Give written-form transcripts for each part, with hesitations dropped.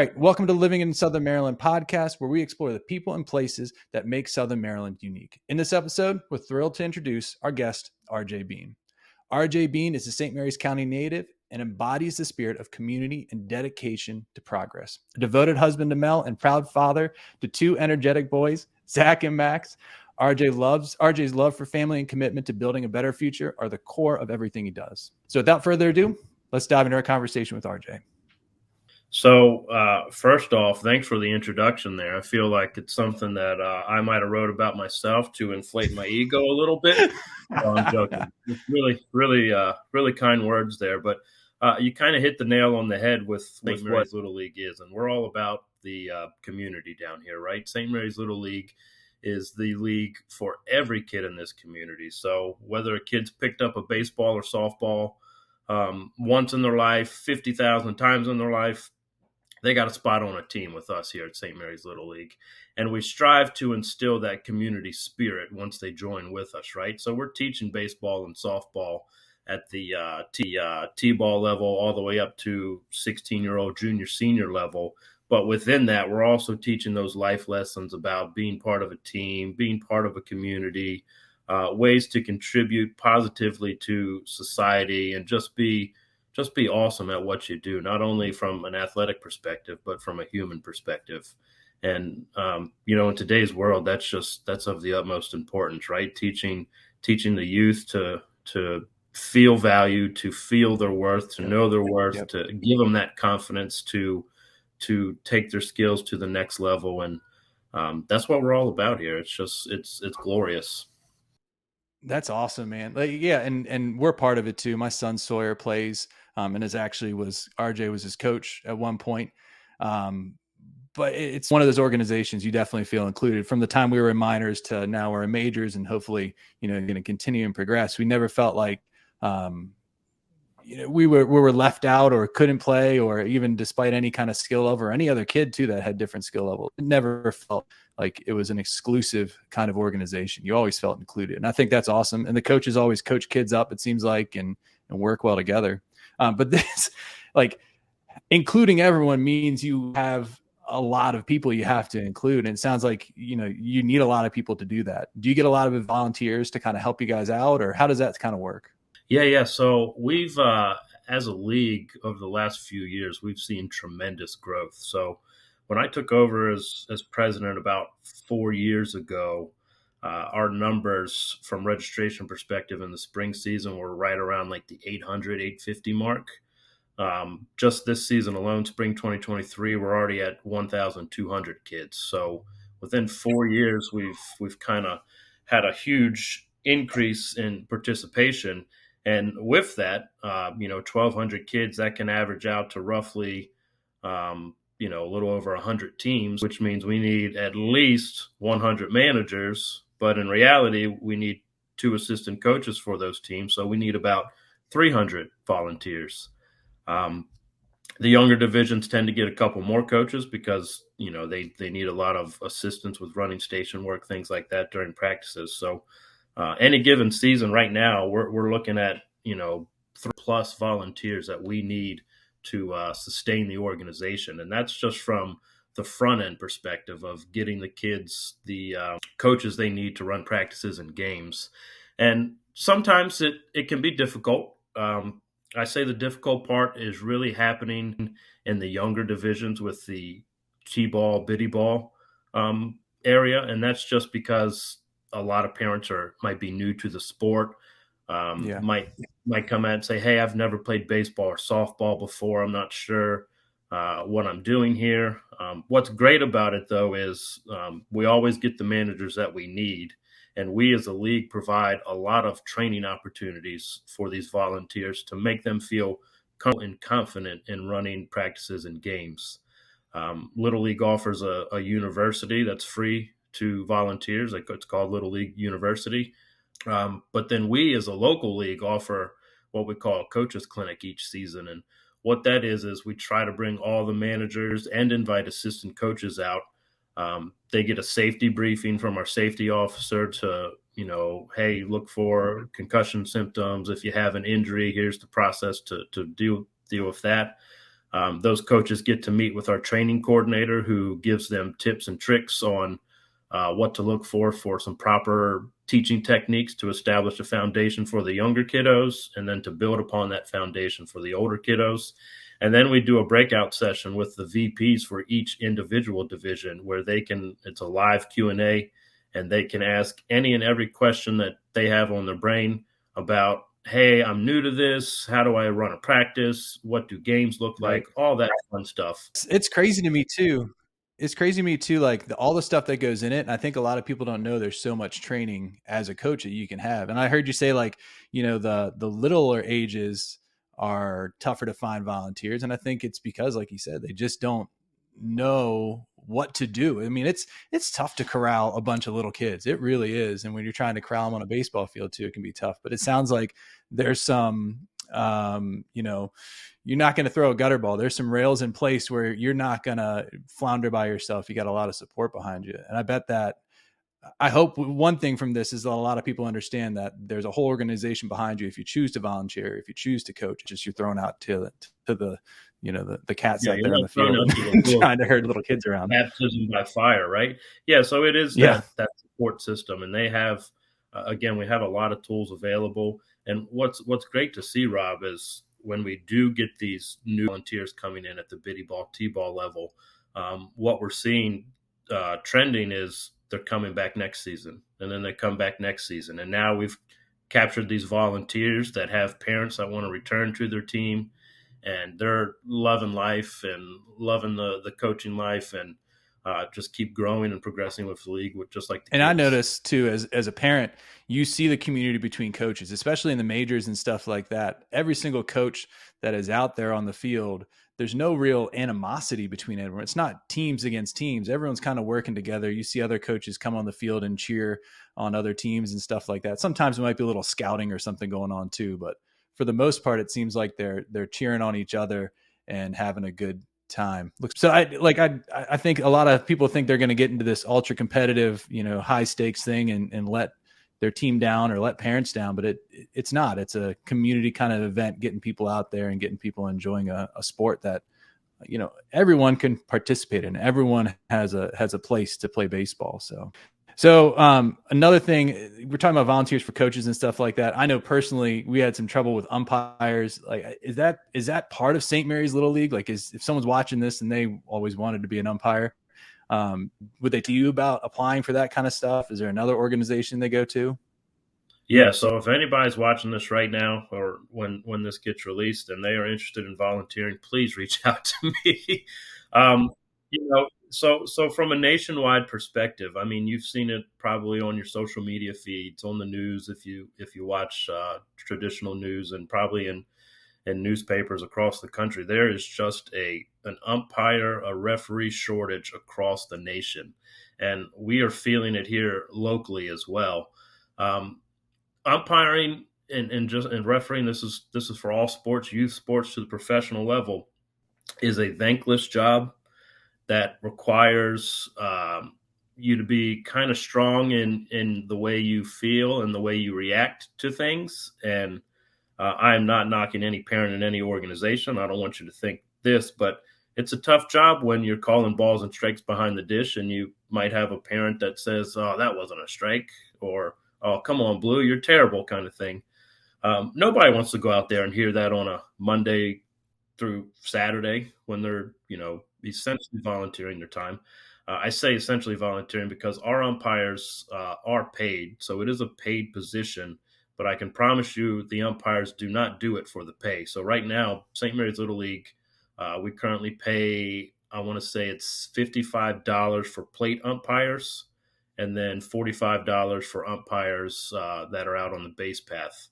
All right, welcome to Living in Southern Maryland podcast, where we explore the people and places that make Southern Maryland unique. In this episode, we're thrilled to introduce our guest, RJ Bean. RJ Bean is a St. Mary's County native and embodies the spirit of community and dedication to progress. A devoted husband to Mel and proud father to two energetic boys, Zach and Max. RJ's love for family and commitment to building a better future are the core of everything he does. So without further ado, let's dive into our conversation with RJ. So first off, thanks for the introduction there. I feel like it's something that I might have wrote about myself to inflate my ego a little bit. No, I'm joking. It's really kind words there. But you kind of hit the nail on the head with St. Mary's Little League is. And we're all about the community down here, right? St. Mary's Little League is the league for every kid in this community. So whether a kid's picked up a baseball or softball once in their life, 50,000 times in their life, they got a spot on a team with us here at St. Mary's Little League. And we strive to instill that community spirit once they join with us, right? So we're teaching baseball and softball at the T-ball level all the way up to 16-year-old junior, senior level. But within that, we're also teaching those life lessons about being part of a team, being part of a community, ways to contribute positively to society and just be awesome at what you do, not only from an athletic perspective, but from a human perspective. And, in today's world, that's of the utmost importance, right? Teaching the youth to feel value, to feel their worth, to know their worth, to give them that confidence to take their skills to the next level. And that's what we're all about here. It's glorious. That's awesome, man. And we're part of it too. My son Sawyer plays, and RJ was his coach at one point. But it's one of those organizations you definitely feel included. From the time we were in minors to now we're in majors, and hopefully, going to continue and progress. We never felt like, we were left out or couldn't play, or even despite any kind of skill level, or any other kid too that had different skill level. It never felt like it was an exclusive kind of organization. You always felt included. And I think that's awesome. And the coaches always coach kids up, it seems like, and work well together. But this, including everyone means you have a lot of people you have to include. And it sounds like, you need a lot of people to do that. Do you get a lot of volunteers to kind of help you guys out, or how does that kind of work? Yeah. So we've, as a league over the last few years, we've seen tremendous growth. So when I took over as president about 4 years ago, our numbers from registration perspective in the spring season were right around like the 800, 850 mark. Just this season alone, spring 2023, we're already at 1,200 kids. So within 4 years, we've kind of had a huge increase in participation. And with that, 1,200 kids, that can average out to roughly, a little over 100 teams, which means we need at least 100 managers. But in reality, we need 2 assistant coaches for those teams. So we need about 300 volunteers. The younger divisions tend to get a couple more coaches because, they need a lot of assistance with running station work, things like that during practices. So any given season right now, we're looking at, 3+ volunteers that we need to sustain the organization. And that's just from the front end perspective of getting the kids the coaches they need to run practices and games. And sometimes it can be difficult. I say the difficult part is really happening in the younger divisions with the T-ball, biddy ball area. And that's just because a lot of parents might be new to the sport, might come out and say, hey, I've never played baseball or softball before. I'm not sure what I'm doing here. What's great about it, though, is we always get the managers that we need. And we as a league provide a lot of training opportunities for these volunteers to make them feel comfortable and confident in running practices and games. Little League offers a university that's free to volunteers. It's called Little League University. But then we as a local league offer what we call a coaches clinic each season. And what that is we try to bring all the managers and invite assistant coaches out. They get a safety briefing from our safety officer to, hey, look for concussion symptoms. If you have an injury, here's the process to deal with that. Those coaches get to meet with our training coordinator, who gives them tips and tricks on what to look for some proper teaching techniques to establish a foundation for the younger kiddos, and then to build upon that foundation for the older kiddos. And then we do a breakout session with the VPs for each individual division, where it's a live Q&A, and they can ask any and every question that they have on their brain about, hey, I'm new to this. How do I run a practice? What do games look like? Right. All that fun stuff. It's crazy to me too. It's crazy to me too, like all the stuff that goes in it. And I think a lot of people don't know there's so much training as a coach that you can have. And I heard you say, like, the littler ages are tougher to find volunteers. And I think it's because, like you said, they just don't know what to do. I mean, it's tough to corral a bunch of little kids. It really is. And when you're trying to corral them on a baseball field too, it can be tough. But it sounds like there's some you're not going to throw a gutter ball. There's some rails in place where you're not going to flounder by yourself. You got a lot of support behind you. And I bet that, I hope one thing from this is that a lot of people understand that there's a whole organization behind you. If you choose to volunteer, if you choose to coach, just you're thrown out to the, the cats out there in the field trying to herd little kids around. Baptism by fire, right? Yeah. So it is that support system, and they have, again, we have a lot of tools available. And what's great to see, Rob, is when we do get these new volunteers coming in at the biddy ball, t-ball level, what we're seeing trending is they're coming back next season, and then they come back next season. And now we've captured these volunteers that have parents that want to return to their team, and they're loving life and loving the coaching life, and just keep growing and progressing with the league, with just like the kids. And I noticed too, as a parent, you see the community between coaches, especially in the majors and stuff like that. Every single coach that is out there on the field, there's no real animosity between everyone. It's not teams against teams. Everyone's kind of working together. You see other coaches come on the field and cheer on other teams and stuff like that. Sometimes it might be a little scouting or something going on too, but for the most part, it seems like they're cheering on each other and having a good time. So I think a lot of people think they're going to get into this ultra competitive, high stakes thing and let their team down or let parents down, but it's not. It's a community kind of event, getting people out there and getting people enjoying a sport that everyone can participate in. Everyone has a place to play baseball. So another thing, we're talking about volunteers for coaches and stuff like that. I know personally we had some trouble with umpires. Like, is that part of St. Mary's Little League? Like, if someone's watching this and they always wanted to be an umpire, would they tell you about applying for that kind of stuff? Is there another organization they go to? Yeah. So if anybody's watching this right now, or when this gets released and they are interested in volunteering, please reach out to me. So from a nationwide perspective, I mean, you've seen it probably on your social media feeds, on the news, if you watch traditional news, and probably in newspapers across the country. There is just an umpire, a referee shortage across the nation, and we are feeling it here locally as well. Umpiring and refereeing, this is for all sports, youth sports to the professional level, is a thankless job that requires you to be kind of strong in the way you feel and the way you react to things. And I am not knocking any parent in any organization. I don't want you to think this, but it's a tough job when you're calling balls and strikes behind the dish, and you might have a parent that says, "Oh, that wasn't a strike," or "Oh, come on, Blue, you're terrible," kind of thing. Nobody wants to go out there and hear that on a Monday through Saturday when they're, essentially volunteering their time. I say essentially volunteering because our umpires are paid. So it is a paid position, but I can promise you the umpires do not do it for the pay. So right now, St. Mary's Little League, we currently pay, I want to say it's $55 for plate umpires, and then $45 for umpires that are out on the base path.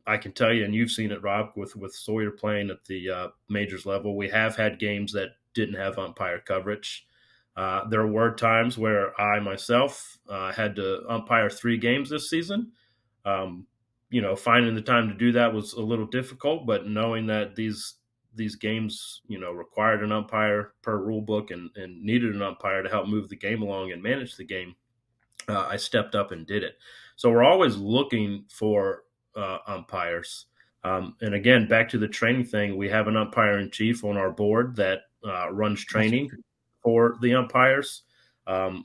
I can tell you, and you've seen it, Rob, with Sawyer playing at the majors level, we have had games that didn't have umpire coverage. There were times where I myself had to umpire 3 games this season. Finding the time to do that was a little difficult, but knowing that these games, required an umpire per rule book and needed an umpire to help move the game along and manage the game, I stepped up and did it. So we're always looking for umpires. And again, back to the training thing, we have an umpire in chief on our board that runs training for the umpires.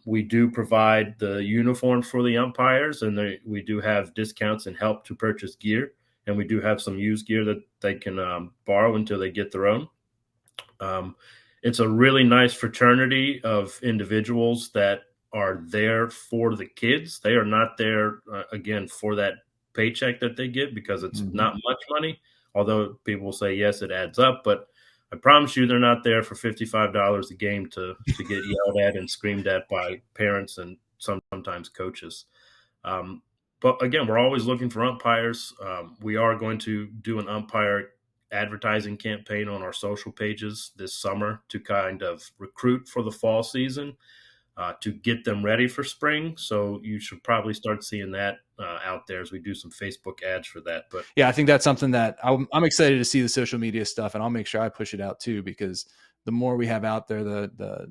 We do provide the uniforms for the umpires, and we do have discounts and help to purchase gear. And we do have some used gear that they can borrow until they get their own. It's a really nice fraternity of individuals that are there for the kids. They are not there, again, for that paycheck that they get, because it's not much money. Although people say, yes, it adds up. But I promise you, they're not there for $55 a game to get yelled at and screamed at by parents and sometimes coaches. But again, we're always looking for umpires. We are going to do an umpire advertising campaign on our social pages this summer to kind of recruit for the fall season, to get them ready for spring. So you should probably start seeing that out there as we do some Facebook ads for that. But yeah, I think that's something that I'm excited to see, the social media stuff, and I'll make sure I push it out too, because the more we have out there, the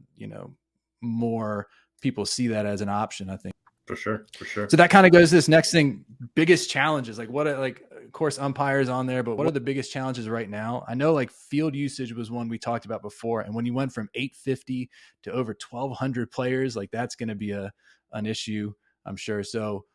more people see that as an option, I think. For sure. So that kind of goes to this next thing, biggest challenges. Like of course, umpires on there, but what are the biggest challenges right now? I know like field usage was one we talked about before. And when you went from 850 to over 1,200 players, like that's going to be an issue, I'm sure. So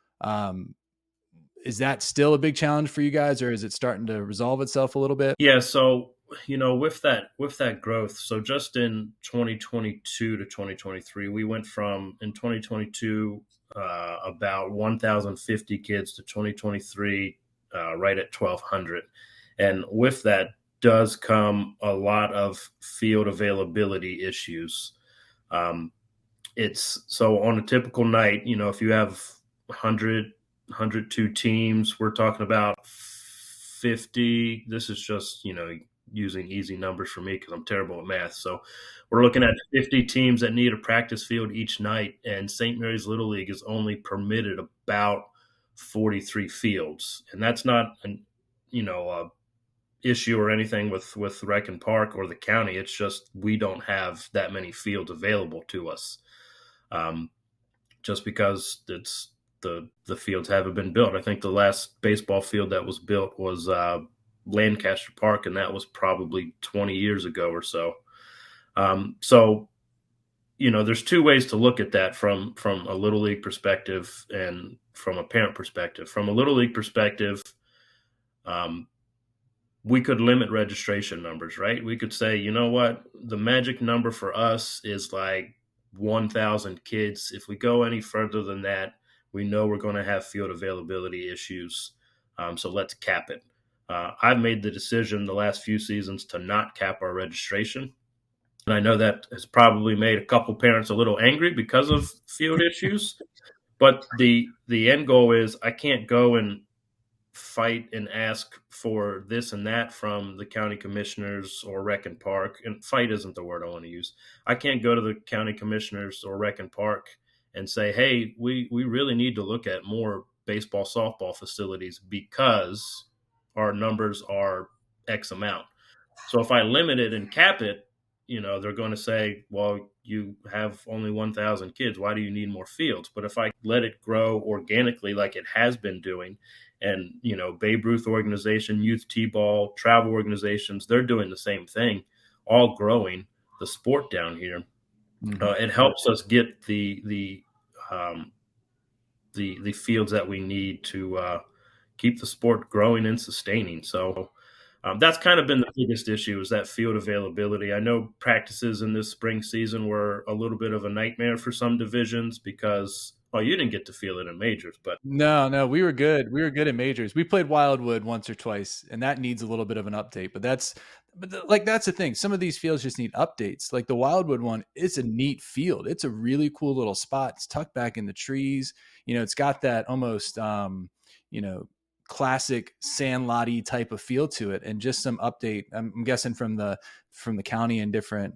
is that still a big challenge for you guys, or is it starting to resolve itself a little bit? Yeah. So, with that growth, so just in 2022 to 2023, we went from, in 2022, about 1,050 kids to 2023, right at 1,200. And with that does come a lot of field availability issues. It's so on a typical night, if you have 102 teams, we're talking about 50. This is just, using easy numbers for me because I'm terrible at math. So we're looking at 50 teams that need a practice field each night, and St. Mary's Little League is only permitted about 43 fields. And that's not an, a issue or anything with Rec and Park or the county. It's just we don't have that many fields available to us, just because it's the fields haven't been built. I think the last baseball field that was built was Lancaster Park, and that was probably 20 years ago or so. So, there's two ways to look at that from a Little League perspective and from a parent perspective. From a Little League perspective, we could limit registration numbers, right? We could say, you know what, the magic number for us is like 1,000 kids. If we go any further than that, we know we're going to have field availability issues. So let's cap it. I've made the decision the last few seasons to not cap our registration. And I know that has probably made a couple parents a little angry because of field issues. But the end goal is I can't go and fight and ask for this and that from the county commissioners or Rec and Park. And fight isn't the word I want to use. I can't go to the county commissioners or Rec and Park and say, hey, we really need to look at more baseball, softball facilities because our numbers are X amount. So if I limit it and cap it, they're going to say, well, you have only 1,000 kids. Why do you need more fields? But if I let it grow organically like it has been doing, and, Babe Ruth organization, youth T-ball, travel organizations, they're doing the same thing, all growing the sport down here. It helps us get the fields that we need to keep the sport growing and sustaining. So that's kind of been the biggest issue, is that field availability. I know practices in this spring season were a little bit of a nightmare for some divisions because, well, you didn't get to feel it in majors, but no, we were good. We were good in majors. We played Wildwood once or twice, and that needs a little bit of an update. But that's the thing. Some of these fields just need updates. Like the Wildwood one, it's a neat field. It's a really cool little spot. It's tucked back in the trees. It's got that almost, classic Sandlotty type of feel to it, and just some update. I'm guessing from the county and different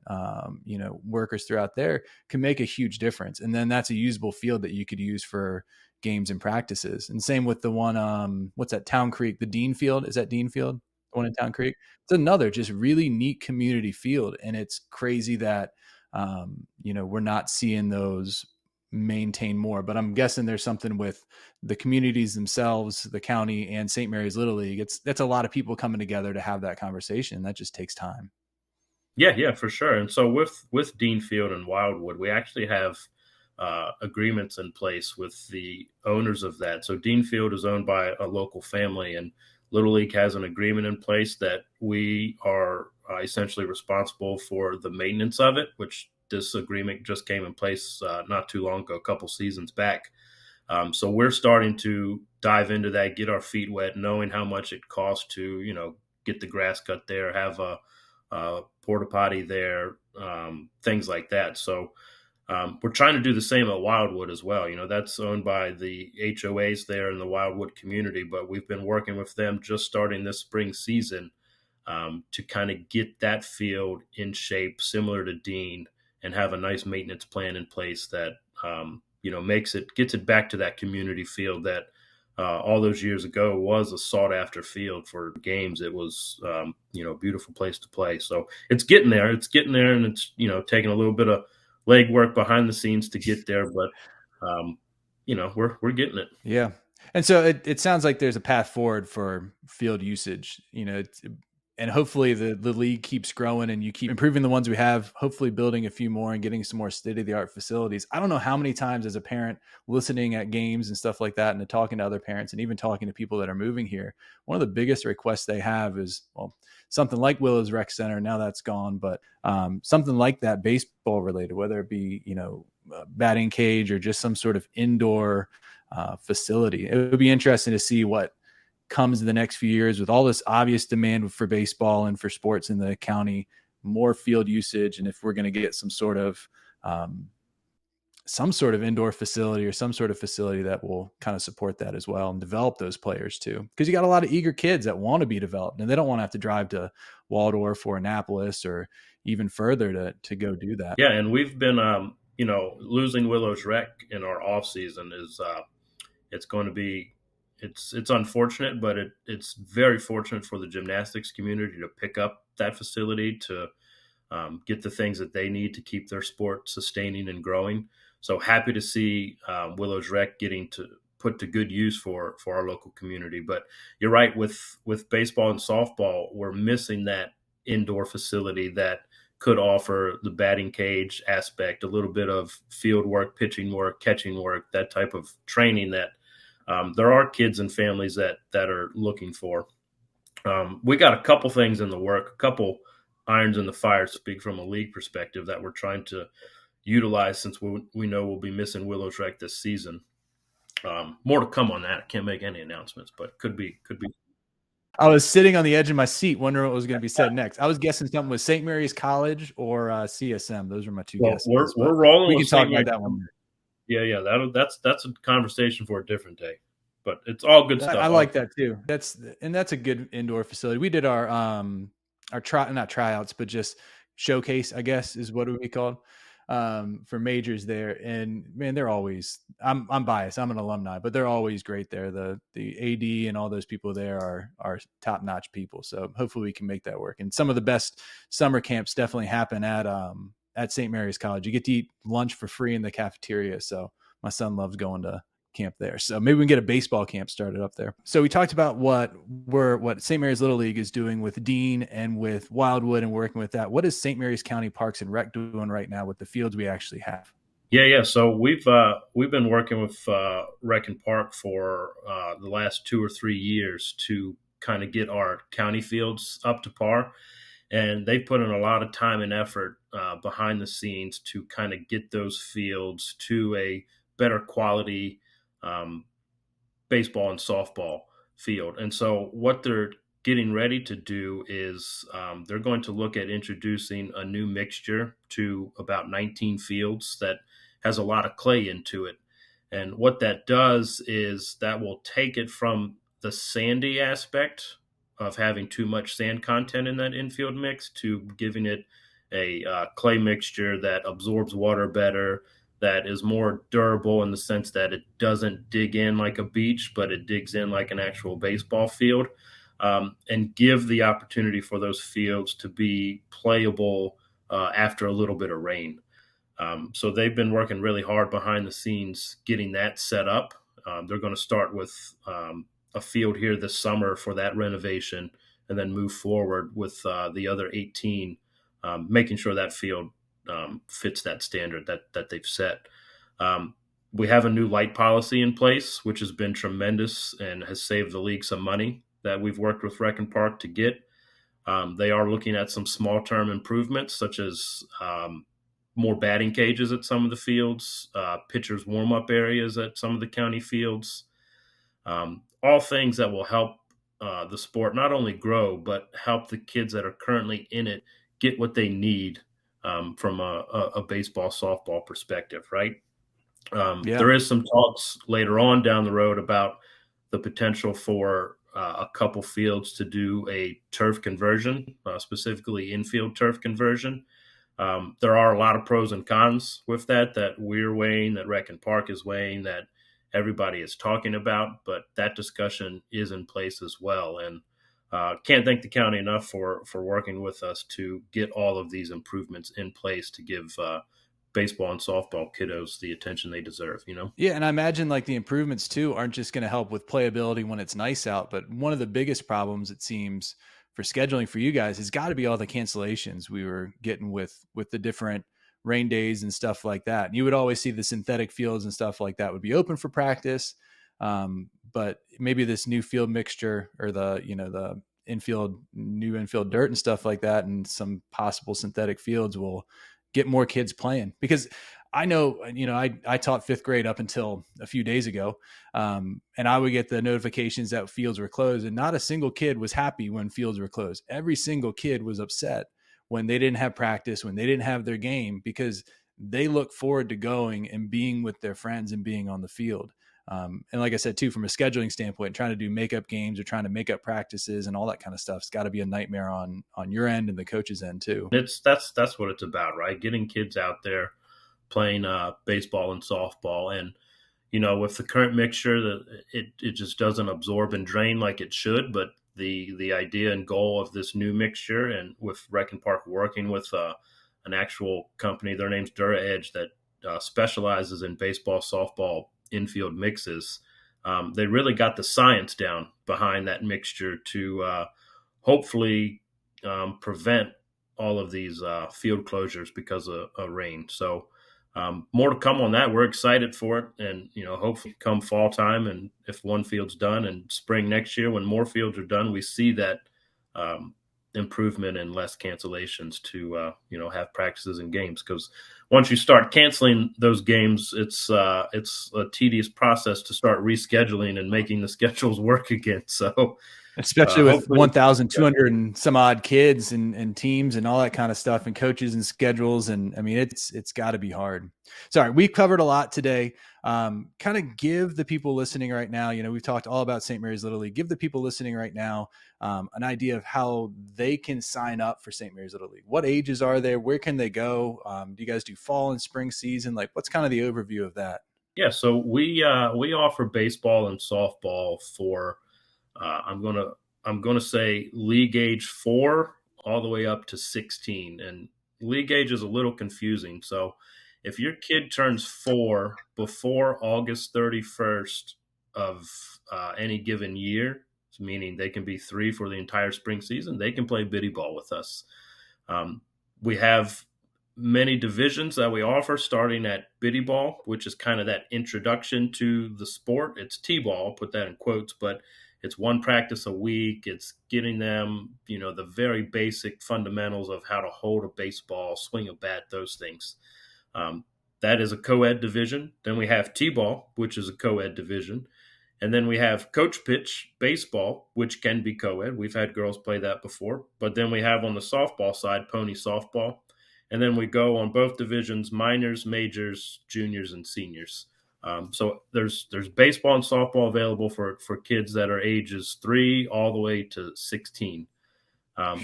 workers throughout there can make a huge difference. And then that's a usable field that you could use for games and practices. And same with the one, what's that, Town Creek, the Dean Field? Is that Dean Field? The one in Town Creek? It's another just really neat community field. And it's crazy that we're not seeing those maintain more. But I'm guessing there's something with the communities themselves, the county, and St. Mary's Little League. That's a lot of people coming together to have that conversation. That just takes time. Yeah, for sure. And so with Dean Field and Wildwood, we actually have agreements in place with the owners of that. So Dean Field is owned by a local family, and Little League has an agreement in place that we are essentially responsible for the maintenance of it, which this agreement just came in place not too long ago, a couple seasons back. So we're starting to dive into that, get our feet wet, knowing how much it costs to, get the grass cut there, have a porta potty there, things like that. So we're trying to do the same at Wildwood as well. That's owned by the HOAs there in the Wildwood community, but we've been working with them just starting this spring season to kind of get that field in shape, similar to Dean, and have a nice maintenance plan in place that gets it back to that community field that all those years ago was a sought after field for games. It was a beautiful place to play. So it's getting there. And it's taking a little bit of legwork behind the scenes to get there, but we're getting it. Yeah. And so it sounds like there's a path forward for field usage, and hopefully the league keeps growing and you keep improving the ones we have, hopefully building a few more and getting some more state-of-the-art facilities. I don't know how many times as a parent listening at games and stuff like that and talking to other parents and even talking to people that are moving here, one of the biggest requests they have is, well, something like Willow's Rec Center. Now that's gone, but something like that baseball related, whether it be, a batting cage or just some sort of indoor facility. It would be interesting to see what comes in the next few years with all this obvious demand for baseball and for sports in the county, more field usage. And if we're going to get some sort of indoor facility or some sort of facility that will kind of support that as well and develop those players too. Because you got a lot of eager kids that want to be developed and they don't want to have to drive to Waldorf or Annapolis or even further to go do that. Yeah. And we've been, losing Willow's Rec in our off season is, it's going to be, it's unfortunate, but it's very fortunate for the gymnastics community to pick up that facility to get the things that they need to keep their sport sustaining and growing. So happy to see Willow's Rec getting to put to good use for our local community. But you're right, with baseball and softball, we're missing that indoor facility that could offer the batting cage aspect, a little bit of field work, pitching work, catching work, that type of training that there are kids and families that are looking for. We got a couple things in the work, a couple irons in the fire, to speak from a league perspective, that we're trying to utilize since we know we'll be missing Willow's Rec this season. More to come on that. I can't make any announcements, but could be. I was sitting on the edge of my seat wondering what was going to be said next. I was guessing something with St. Mary's College or CSM. Those are my two guesses. We're rolling. We can talk about that one. Yeah. That's a conversation for a different day, but it's all good stuff. I like that too. That's a good indoor facility. We did our not tryouts, but just showcase, I guess is what it would be called, for majors there. And man, they're always, I'm biased. I'm an alumni, but they're always great there. The AD and all those people there are top notch people. So hopefully we can make that work. And some of the best summer camps definitely happen at St. Mary's College. You get to eat lunch for free in the cafeteria. So my son loves going to camp there. So maybe we can get a baseball camp started up there. So we talked about what St. Mary's Little League is doing with Dean and with Wildwood and working with that. What is St. Mary's County Parks and Rec doing right now with the fields we actually have? Yeah. So we've been working with Rec and Park for the last 2 or 3 years to kind of get our county fields up to par. And they've put in a lot of time and effort behind the scenes to kind of get those fields to a better quality baseball and softball field. And so what they're getting ready to do is they're going to look at introducing a new mixture to about 19 fields that has a lot of clay into it. And what that does is that will take it from the sandy aspect of having too much sand content in that infield mix to giving it a clay mixture that absorbs water better, that is more durable in the sense that it doesn't dig in like a beach, but it digs in like an actual baseball field, and give the opportunity for those fields to be playable after a little bit of rain. So they've been working really hard behind the scenes getting that set up. They're going to start with a field here this summer for that renovation, and then move forward with the other 18, making sure that field fits that standard that they've set. Um, we have a new light policy in place, which has been tremendous and has saved the league some money that we've worked with Rec and Park to get. They are looking at some small term improvements, such as more batting cages at some of the fields, pitchers' warm up areas at some of the county fields. All things that will help the sport not only grow, but help the kids that are currently in it get what they need from a baseball, softball perspective, right? Yeah. There is some talks later on down the road about the potential for a couple fields to do a turf conversion, specifically infield turf conversion. There are a lot of pros and cons with that we're weighing, that Rec and Park is weighing, that everybody is talking about, but that discussion is in place as well. And can't thank the county enough for working with us to get all of these improvements in place to give baseball and softball kiddos the attention they deserve, you know? Yeah, and I imagine like the improvements too aren't just going to help with playability when it's nice out, but one of the biggest problems it seems for scheduling for you guys has got to be all the cancellations we were getting with the different rain days and stuff like that. And you would always see the synthetic fields and stuff like that would be open for practice, but maybe this new field mixture or the new infield dirt and stuff like that, and some possible synthetic fields will get more kids playing because I know, I taught fifth grade up until a few days ago. And I would get the notifications that fields were closed, and not a single kid was happy when fields were closed. Every single kid was upset when they didn't have practice, when they didn't have their game, because they look forward to going and being with their friends and being on the field. And like I said, too, from a scheduling standpoint, trying to do makeup games or trying to make up practices and all that kind of stuff, it's got to be a nightmare on your end and the coach's end too. That's what it's about, right? Getting kids out there playing baseball and softball. And with the current mixture, that it just doesn't absorb and drain like it should. But the idea and goal of this new mixture, and with Rec and Park working with an actual company, their name's Dura Edge, that specializes in baseball, softball infield mixes. They really got the science down behind that mixture to hopefully prevent all of these field closures because of rain. So more to come on that. We're excited for it, and hopefully come fall time, and if one field's done, and spring next year when more fields are done, we see that improvement and less cancellations to have practices and games. Because once you start canceling those games, it's a tedious process to start rescheduling and making the schedules work again. So Especially with hopefully, 1,200 and some odd kids and teams and all that kind of stuff and coaches and schedules. And I mean, it's got to be hard. Sorry, we've covered a lot today. Kind of give the people listening right now, we've talked all about St. Mary's Little League. Give the people listening right now an idea of how they can sign up for St. Mary's Little League. What ages are there? Where can they go? Do you guys do fall and spring season? Like, what's kind of the overview of that? yeah. So we offer baseball and softball for I'm gonna say league age 4 all the way up to 16, and league age is a little confusing. So if your kid turns 4 before August 31st of any given year, meaning they can be 3 for the entire spring season, they can play biddy ball with us. Um, we have many divisions that we offer, starting at biddy ball, which is kind of that introduction to the sport. It's t-ball, put that in quotes, but it's one practice a week. It's getting them, the very basic fundamentals of how to hold a baseball, swing a bat, those things. That is a co-ed division. Then we have t-ball, which is a co-ed division. And then we have coach pitch baseball, which can be co-ed. We've had girls play that before. But then we have on the softball side, pony softball. And then we go on both divisions, minors, majors, juniors, and seniors. So there's baseball and softball available for kids that are ages 3 all the way to 16.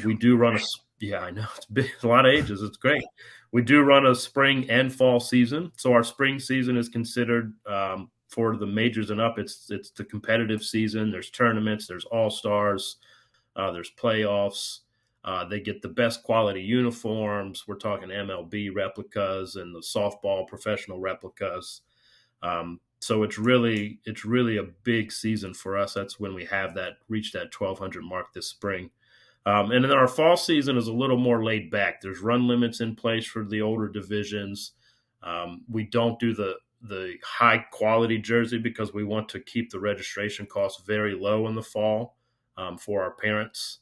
We do run yeah, I know, it's big, a lot of ages. It's great. We do run a spring and fall season. So our spring season is considered for the majors and up. It's the competitive season. There's tournaments. There's all stars. There's playoffs. They get the best quality uniforms. We're talking MLB replicas and the softball professional replicas. So it's really a big season for us. That's when we have that reach that 1,200 mark this spring. And then our fall season is a little more laid back. There's run limits in place for the older divisions. We don't do the high quality jersey because we want to keep the registration costs very low in the fall for our parents.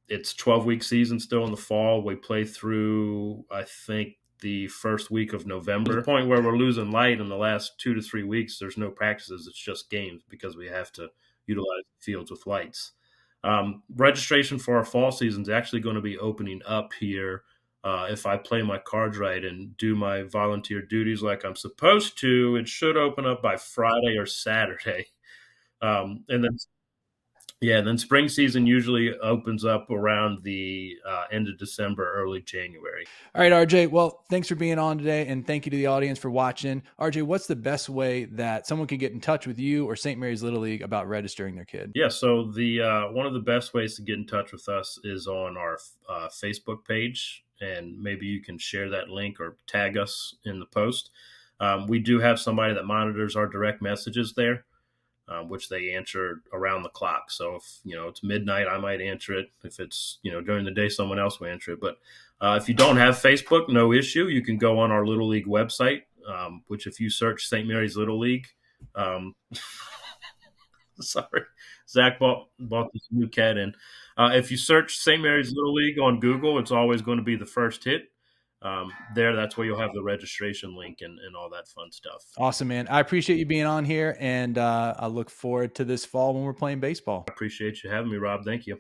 It's 12-week season still in the fall. We play through, I think, the first week of November. To the point where we're losing light in the last 2 to 3 weeks. There's no practices. It's just games because we have to utilize fields with lights. Registration for our fall season is actually going to be opening up here if I play my cards right and do my volunteer duties like I'm supposed to. It should open up by Friday or Saturday. And then spring season usually opens up around the end of December, early January. All right, RJ. Well, thanks for being on today, and thank you to the audience for watching. RJ, what's the best way that someone can get in touch with you or St. Mary's Little League about registering their kid? Yeah, so the one of the best ways to get in touch with us is on our Facebook page, and maybe you can share that link or tag us in the post. We do have somebody that monitors our direct messages there, which they answer around the clock. So if it's midnight, I might answer it. If it's during the day, someone else will answer it. But if you don't have Facebook, no issue. You can go on our Little League website, which if you search St. Mary's Little League, sorry, Zach bought this new cat in. If you search St. Mary's Little League on Google, it's always going to be the first hit. That's where you'll have the registration link and all that fun stuff. Awesome, man. I appreciate you being on here, and I look forward to this fall when we're playing baseball. I appreciate you having me, Rob. Thank you.